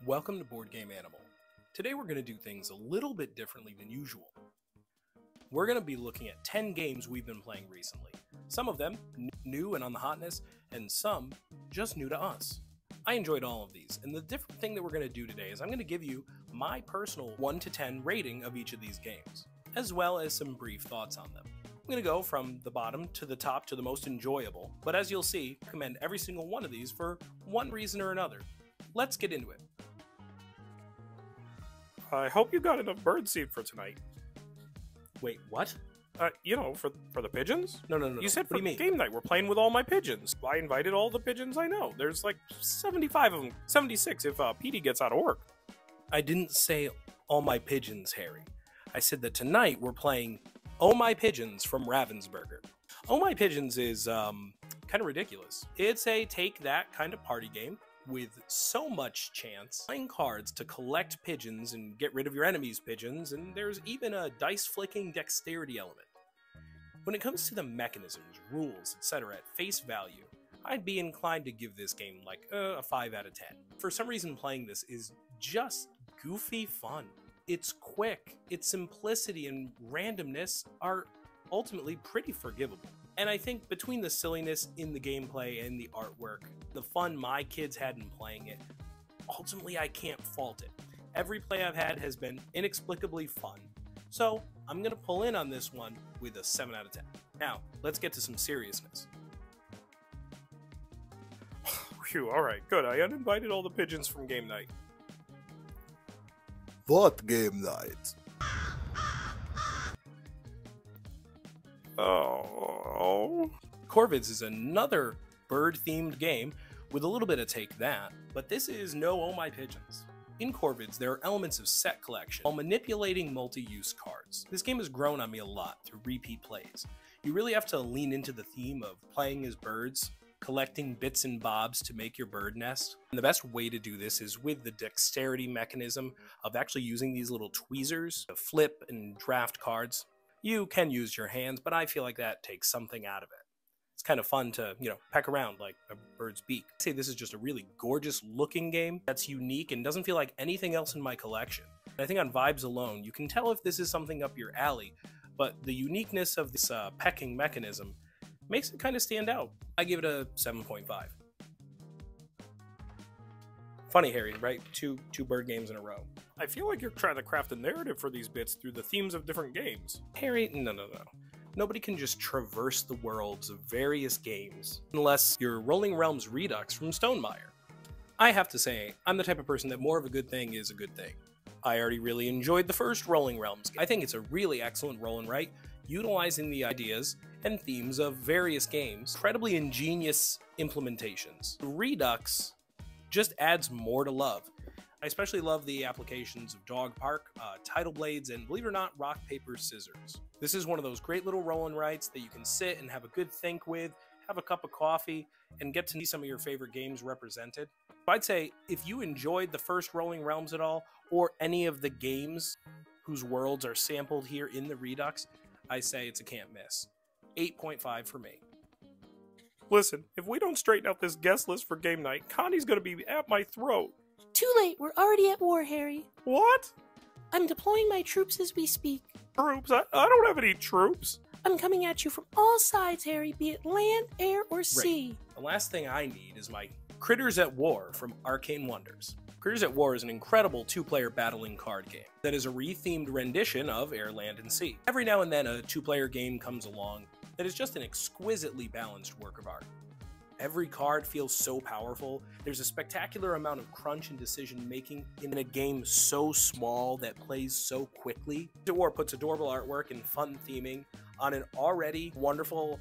Welcome to Board Game Animal. Today we're going to do things a little bit differently than usual. We're going to be looking at 10 games we've been playing recently. Some of them new and on the hotness, and some just new to us. I enjoyed all of these, and the different thing that we're going to do today is I'm going to give you my personal 1 to 10 rating of each of these games, as well as some brief thoughts on them. I'm going to go from the bottom to the top to the most enjoyable, but as you'll see, I commend every single one of these for one reason or another. Let's get into it. I hope you got enough birdseed for tonight. Wait, what? For the pigeons? No. You said What for do you mean? game night we're playing with all my pigeons. I invited all the pigeons I know. There's like 75 of them. 76 if Petey gets out of work. I didn't say all my pigeons, Harry. I said that tonight we're playing Oh My Pigeons from Ravensburger. Oh My Pigeons is kind of ridiculous. It's a take that kind of party game with so much chance, playing cards to collect pigeons and get rid of your enemy's pigeons, and there's even a dice-flicking dexterity element. When it comes to the mechanisms, rules, etc. at face value, I'd be inclined to give this game like a 5 out of 10. For some reason playing this is just goofy fun. It's quick, its simplicity and randomness are ultimately pretty forgivable. And I think between the silliness in the gameplay and the artwork, the fun my kids had in playing it, ultimately I can't fault it. Every play I've had has been inexplicably fun. So I'm going to pull in on this one with a 7 out of 10. Now, let's get to some seriousness. Phew, alright, good. I uninvited all the pigeons from game night. What game night? Oh. Corvids is another bird-themed game with a little bit of take that, but this is no Oh My Pigeons. In Corvids, there are elements of set collection while manipulating multi-use cards. This game has grown on me a lot through repeat plays. You really have to lean into the theme of playing as birds, collecting bits and bobs to make your bird nest. And the best way to do this is with the dexterity mechanism of actually using these little tweezers to flip and draft cards. You can use your hands, but I feel like that takes something out of it. It's kind of fun to, peck around like a bird's beak. I'd say this is just a really gorgeous looking game that's unique and doesn't feel like anything else in my collection. And I think on vibes alone, you can tell if this is something up your alley, but the uniqueness of this pecking mechanism makes it kind of stand out. I give it a 7.5. Funny, Harry, right? Two bird games in a row. I feel like you're trying to craft a narrative for these bits through the themes of different games. Harry, no. Nobody can just traverse the worlds of various games unless you're Rolling Realms Redux from Stonemaier. I have to say, I'm the type of person that more of a good thing is a good thing. I already really enjoyed the first Rolling Realms. I think it's a really excellent roll and write, utilizing the ideas and themes of various games, incredibly ingenious implementations. Redux just adds more to love. I especially love the applications of Dog Park, Tidal Blades, and believe it or not, Rock, Paper, Scissors. This is one of those great little roll and writes that you can sit and have a good think with, have a cup of coffee, and get to see some of your favorite games represented. I'd say if you enjoyed the first Rolling Realms at all, or any of the games whose worlds are sampled here in the Redux, I say it's a can't miss. 8.5 for me. Listen, if we don't straighten out this guest list for game night, Connie's gonna be at my throat. Too late, we're already at war, Harry. What? I'm deploying my troops as we speak. Troops? I don't have any troops. I'm coming at you from all sides, Harry, be it land, air, or sea. Right. The last thing I need is my Critters at War from Arcane Wonders. Critters at War is an incredible two-player battling card game that is a re-themed rendition of Air, Land, and Sea. Every now and then a two-player game comes along that is just an exquisitely balanced work of art. Every card feels so powerful. There's a spectacular amount of crunch and decision making in a game so small that plays so quickly. War puts adorable artwork and fun theming on an already wonderful,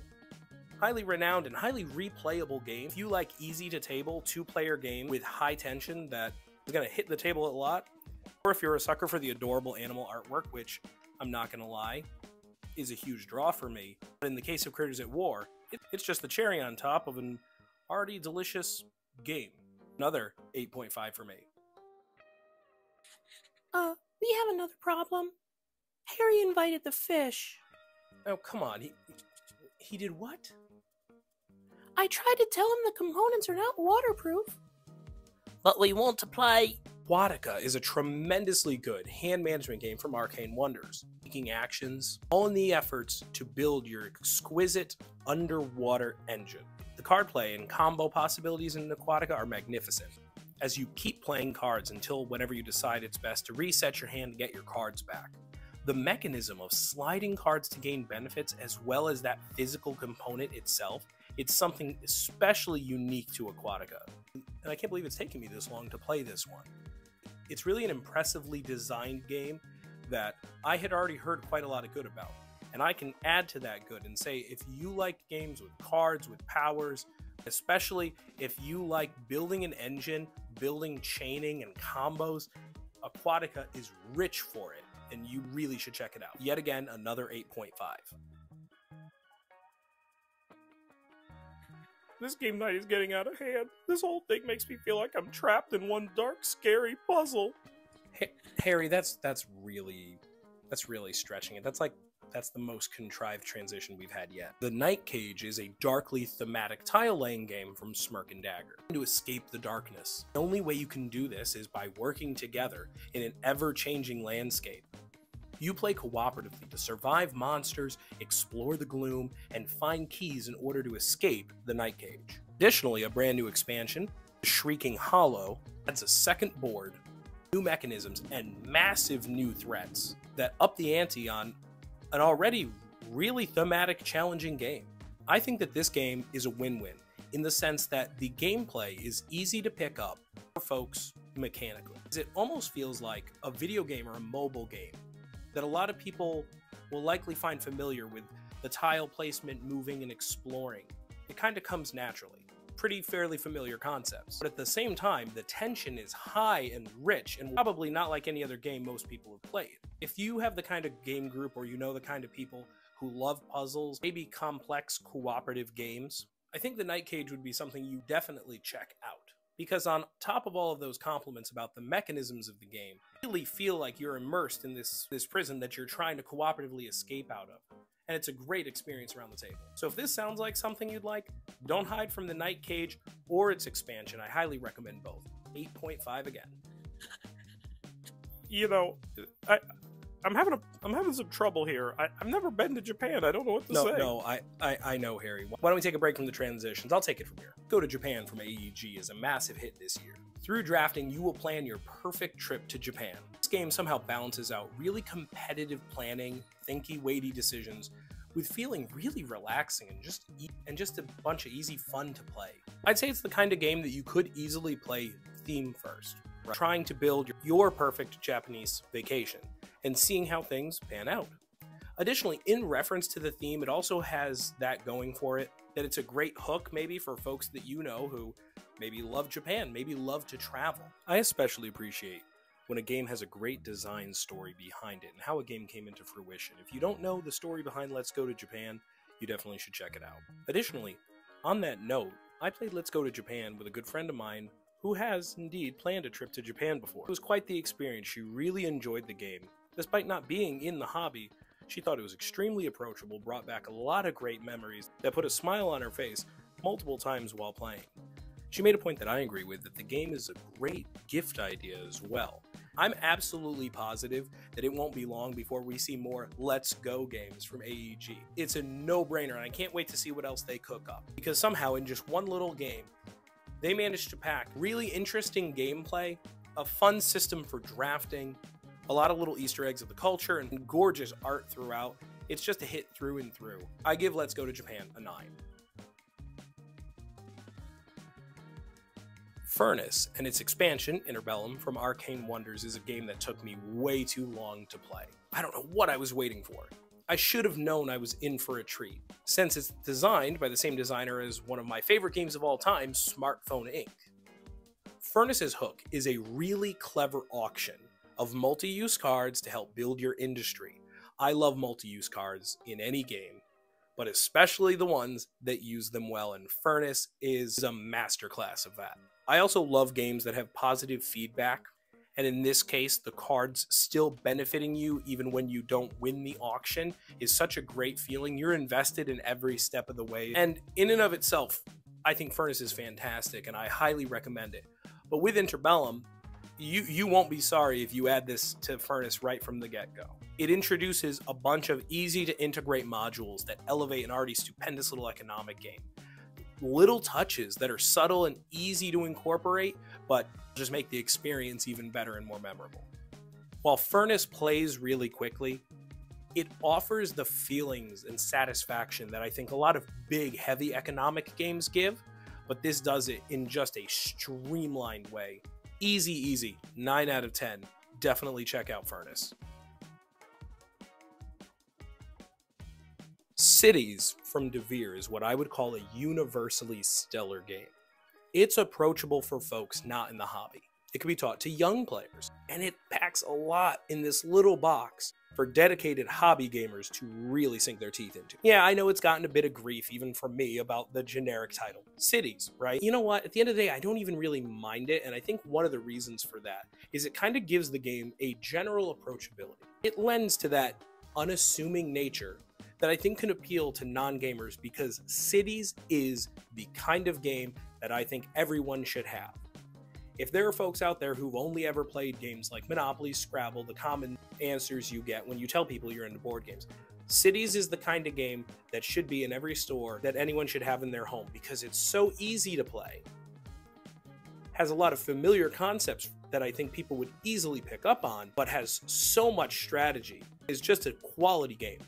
highly renowned, and highly replayable game. If you like easy to table two-player game with high tension that is going to hit the table a lot, or if you're a sucker for the adorable animal artwork, which I'm not going to lie, is a huge draw for me. But in the case of Critters at War, it's just the cherry on top of an already delicious game. Another 8.5 for me. We have another problem. Harry invited the fish. Oh, come on. He did what? I tried to tell him the components are not waterproof. But we want to play Aquatica is a tremendously good hand management game from Arcane Wonders, taking actions, all in the efforts to build your exquisite underwater engine. The card play and combo possibilities in Aquatica are magnificent, as you keep playing cards until whenever you decide it's best to reset your hand and get your cards back. The mechanism of sliding cards to gain benefits, as well as that physical component itself, it's something especially unique to Aquatica. And I can't believe it's taken me this long to play this one. It's really an impressively designed game that I had already heard quite a lot of good about. And I can add to that good and say, if you like games with cards, with powers, especially if you like building an engine, building chaining and combos, Aquatica is rich for it, and you really should check it out. Yet again, another 8.5. This game night is getting out of hand. This whole thing makes me feel like I'm trapped in one dark, scary puzzle. Harry, that's really stretching it. That's the most contrived transition we've had yet. The Night Cage is a darkly thematic tile-laying game from Smirk and Dagger. To escape the darkness. The only way you can do this is by working together in an ever-changing landscape. You play cooperatively to survive monsters, explore the gloom, and find keys in order to escape the Night Cage. Additionally, a brand new expansion, The Shrieking Hollow, adds a second board, new mechanisms, and massive new threats that up the ante on an already really thematic, challenging game. I think that this game is a win-win in the sense that the gameplay is easy to pick up for folks mechanically. It almost feels like a video game or a mobile game that a lot of people will likely find familiar with the tile placement, moving, and exploring. It kind of comes naturally. Pretty fairly familiar concepts. But at the same time, the tension is high and rich, and probably not like any other game most people have played. If you have the kind of game group, or you know the kind of people who love puzzles, maybe complex cooperative games, I think the Night Cage would be something you definitely check out. Because on top of all of those compliments about the mechanisms of the game, you really feel like you're immersed in this prison that you're trying to cooperatively escape out of. And it's a great experience around the table. So if this sounds like something you'd like, don't hide from the Night Cage or its expansion. I highly recommend both. 8.5 again. You know, I'm having some trouble here. I've never been to Japan. I don't know what to say. No, I know, Harry. Why don't we take a break from the transitions? I'll take it from here. Go to Japan from AEG is a massive hit this year. Through drafting, you will plan your perfect trip to Japan. This game somehow balances out really competitive planning, thinky, weighty decisions with feeling really relaxing and just a bunch of easy fun to play. I'd say it's the kind of game that you could easily play theme first, right? Trying to build your perfect Japanese vacation and seeing how things pan out. Additionally, in reference to the theme, it also has that going for it, that it's a great hook maybe for folks that you know who maybe love Japan, maybe love to travel. I especially appreciate when a game has a great design story behind it and how a game came into fruition. If you don't know the story behind Let's Go to Japan, you definitely should check it out. Additionally, on that note, I played Let's Go to Japan with a good friend of mine who has indeed planned a trip to Japan before. It was quite the experience. She really enjoyed the game. Despite not being in the hobby, she thought it was extremely approachable, brought back a lot of great memories that put a smile on her face multiple times while playing. She made a point that I agree with, that the game is a great gift idea as well. I'm absolutely positive that it won't be long before we see more Let's Go games from AEG. It's a no-brainer, and I can't wait to see what else they cook up. Because somehow, in just one little game, they managed to pack really interesting gameplay, a fun system for drafting, a lot of little Easter eggs of the culture, and gorgeous art throughout. It's just a hit through and through. I give Let's Go to Japan a 9. Furnace and its expansion, Interbellum, from Arcane Wonders is a game that took me way too long to play. I don't know what I was waiting for. I should have known I was in for a treat, since it's designed by the same designer as one of my favorite games of all time, Smartphone Inc. Furnace's hook is a really clever auction of multi-use cards to help build your industry. I love multi-use cards in any game, but especially the ones that use them well, and Furnace is a masterclass of that. I also love games that have positive feedback, and in this case, the cards still benefiting you even when you don't win the auction is such a great feeling. You're invested in every step of the way, and in and of itself, I think Furnace is fantastic, and I highly recommend it. But with Interbellum, You won't be sorry if you add this to Furnace right from the get-go. It introduces a bunch of easy-to-integrate modules that elevate an already stupendous little economic game. Little touches that are subtle and easy to incorporate, but just make the experience even better and more memorable. While Furnace plays really quickly, it offers the feelings and satisfaction that I think a lot of big, heavy economic games give, but this does it in just a streamlined way. Easy, easy. 9 out of 10. Definitely check out Furnace. Cities from Devour is what I would call a universally stellar game. It's approachable for folks not in the hobby. It can be taught to young players, and it packs a lot in this little box for dedicated hobby gamers to really sink their teeth into. Yeah, I know it's gotten a bit of grief even from me about the generic title. Cities, right? You know what? At the end of the day, I don't even really mind it, and I think one of the reasons for that is it kind of gives the game a general approachability. It lends to that unassuming nature that I think can appeal to non-gamers because Cities is the kind of game that I think everyone should have. If there are folks out there who've only ever played games like Monopoly, Scrabble, the common answers you get when you tell people you're into board games, Cities is the kind of game that should be in every store that anyone should have in their home because it's so easy to play, has a lot of familiar concepts that I think people would easily pick up on, but has so much strategy. It's just a quality game.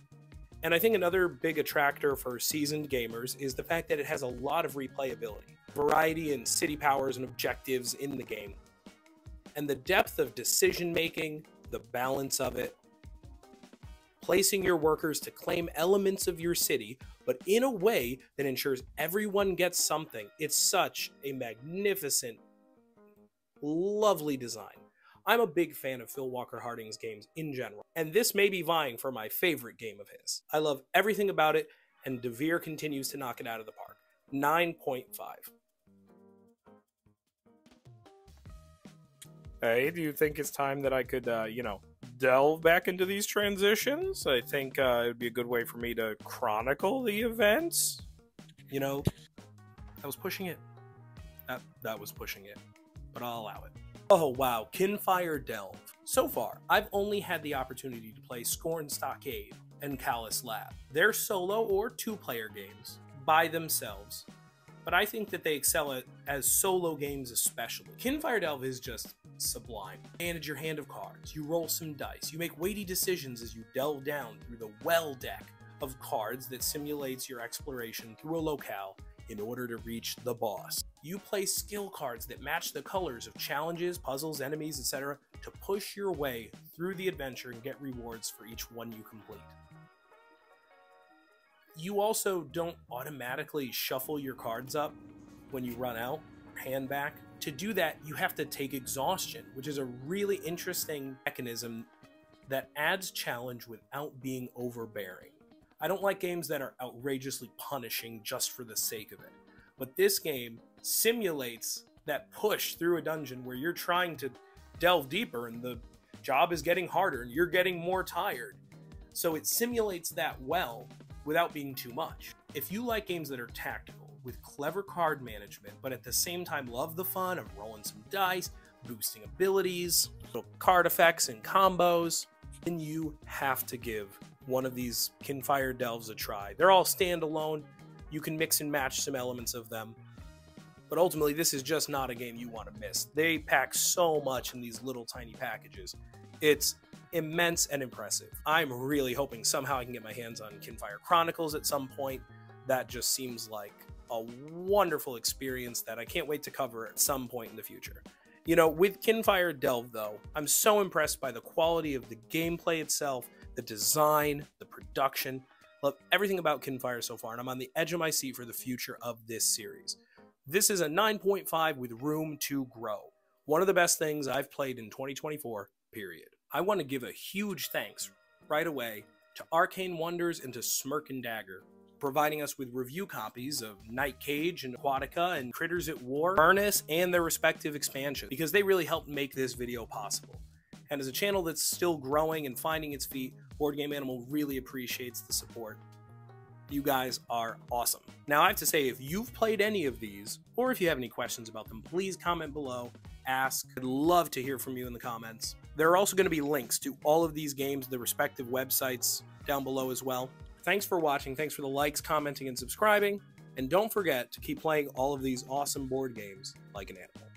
And I think another big attractor for seasoned gamers is the fact that it has a lot of replayability, variety in city powers and objectives in the game, and the depth of decision making, the balance of it, placing your workers to claim elements of your city, but in a way that ensures everyone gets something. It's such a magnificent, lovely design. I'm a big fan of Phil Walker Harding's games in general, and this may be vying for my favorite game of his. I love everything about it, and Devour continues to knock it out of the park. 9.5. Hey, do you think it's time that I could, delve back into these transitions? I think it would be a good way for me to chronicle the events. You know, I was pushing it. That was pushing it, but I'll allow it. Oh wow, Kinfire Delve. So far, I've only had the opportunity to play Scorn Stockade and Callous Lab. They're solo or two-player games by themselves, but I think that they excel at as solo games especially. Kinfire Delve is just sublime. Manage your hand of cards, you roll some dice, you make weighty decisions as you delve down through the well deck of cards that simulates your exploration through a locale in order to reach the boss. You play skill cards that match the colors of challenges, puzzles, enemies, etc. to push your way through the adventure and get rewards for each one you complete. You also don't automatically shuffle your cards up when you run out, hand back. To do that, you have to take exhaustion, which is a really interesting mechanism that adds challenge without being overbearing. I don't like games that are outrageously punishing just for the sake of it, but this game simulates that push through a dungeon where you're trying to delve deeper and the job is getting harder and you're getting more tired. So it simulates that well without being too much. If you like games that are tactical, with clever card management, but at the same time love the fun of rolling some dice, boosting abilities, little card effects and combos, then you have to give one of these Kinfire Delves a try. They're all standalone. You can mix and match some elements of them. But ultimately, this is just not a game you want to miss. They pack so much in these little tiny packages. It's immense and impressive. I'm really hoping somehow I can get my hands on Kinfire Chronicles at some point. That just seems like a wonderful experience that I can't wait to cover at some point in the future. You know, with Kinfire Delve, though, I'm so impressed by the quality of the gameplay itself, the design, the production. Love everything about Kinfire so far, and I'm on the edge of my seat for the future of this series. This is a 9.5 with room to grow. One of the best things I've played in 2024, period. I want to give a huge thanks right away to Arcane Wonders and to Smirk and Dagger, providing us with review copies of Night Cage and Aquatica and Critters at War, Furnace, and their respective expansions, because they really helped make this video possible. And as a channel that's still growing and finding its feet, Board Game Animal really appreciates the support. You guys are awesome. Now I have to say, if you've played any of these, or if you have any questions about them, please comment below, ask. I'd love to hear from you in the comments. There are also going to be links to all of these games, the respective websites down below as well. Thanks for watching. Thanks for the likes, commenting, and subscribing. And don't forget to keep playing all of these awesome board games like an animal.